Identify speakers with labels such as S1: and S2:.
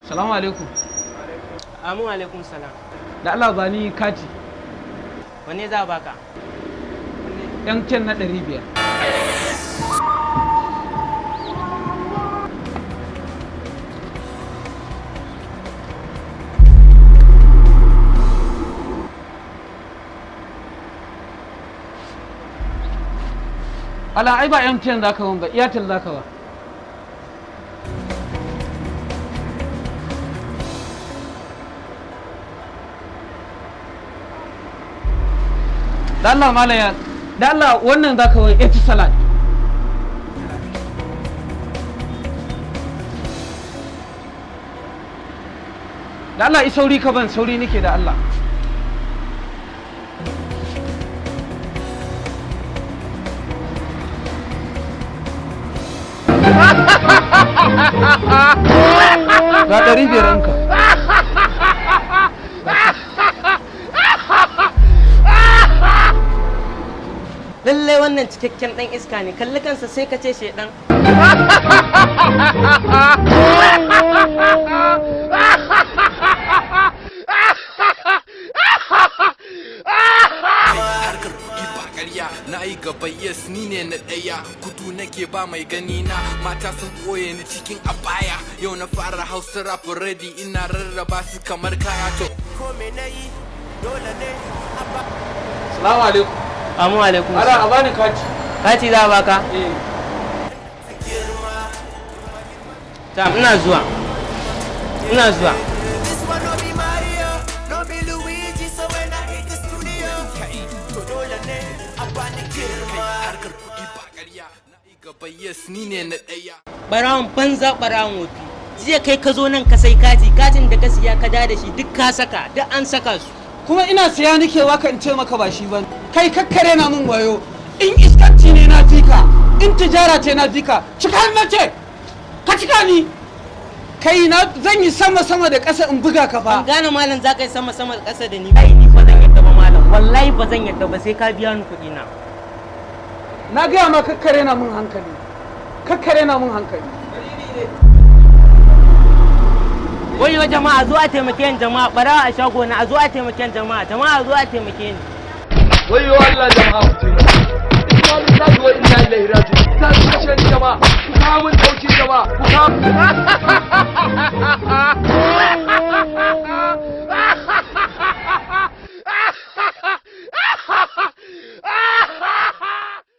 S1: Salamu alaikum.
S2: Amu alaikum salam.
S1: Da Allah ba ni kati.
S2: Wanne za a baka?
S1: Yan can na 500. Ala ai ba MTN zaka ban ba, Airtel zaka ba. Da Allah malaya, da Allah wannan zaka wai Etisalat. Da Allah sauri ka ban, sauri nake da Allah. Ga 500 ka.
S2: Lallai wannan cikakken ɗan iska ne, kalli kansa sai ka ce shedan.
S3: Na yi gaba yes ni ne na ɗaya kudu nake ba mai gani na mata sun ɓoye ni cikin abaya yau na fara hausa rap ready ina rarraba su kamar kaya to ko me nayi dole ne
S1: Assalamu alaikum.
S2: Amu alaikum
S1: Ala a bani kati.
S2: Kati za a baka?
S1: Eh.
S2: Tam ina zuwa. Ina zuwa.
S3: Gaba yes ni ne na ɗaya.
S2: Barawon banza barawon wofi. Jiya kai ka zo nan ka sai katin da ka siya ka da shi duk ka saka, duk an saka su.
S1: Kuma ina siya nake waka in ce maka ba shi ba. Kai kakkare na mun wayo. In iskanci ne na fika, in tijara ce na fika. Cika na ce. Ka cika ni. Kai na zan yi sama da ƙasa in buga ka fa.
S2: Ban gane malam za ka yi sama da ƙasa da ni. Ai ni ba zan yadda ba malam. Wallahi ba zan yadda ba sai ka biya ni kuɗi na.
S1: Na gaya ma kakkare na mun hankali. Kakkare na mun hankali.
S2: Wayo jama'a zo a taimake ni jama'a barawa a shago na a zo a taimake ni jama'a zo a taimake ni.
S1: Wayo Allah jama'a ku taimake. Ina lillahi wa inna ilaihi raji'un. Ta kashe ni jama'a. Ku kawo mun dauki jama'a. Ku kawo.